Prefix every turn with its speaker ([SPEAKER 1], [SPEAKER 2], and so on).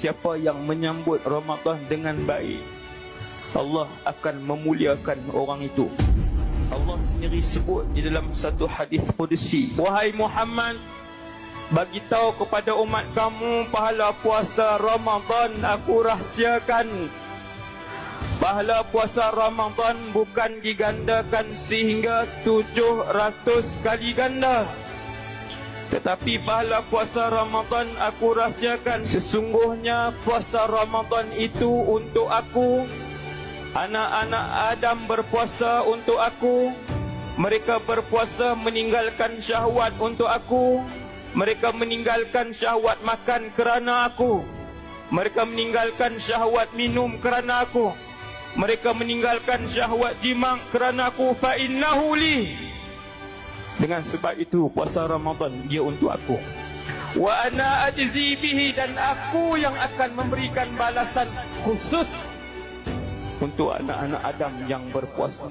[SPEAKER 1] Sesiapa yang menyambut Ramadan dengan baik, Allah akan memuliakan orang itu. Allah sendiri sebut di dalam satu hadis qudsi, wahai Muhammad, bagi tahu kepada umat kamu, pahala puasa Ramadan aku rahsiakan. Pahala puasa Ramadan bukan digandakan sehingga 700 kali ganda, tetapi pahala puasa Ramadan aku rahsiakan. Sesungguhnya puasa Ramadan itu untuk aku. Anak-anak Adam berpuasa untuk aku. Mereka berpuasa meninggalkan syahwat untuk aku. Mereka meninggalkan syahwat makan kerana aku. Mereka meninggalkan syahwat minum kerana aku. Mereka meninggalkan syahwat jima' kerana aku. Fa innahu li. Dengan sebab itu puasa Ramadan dia untuk aku. Wa ana ajzi bihi, dan aku yang akan memberikan balasan khusus untuk anak-anak Adam yang berpuasa.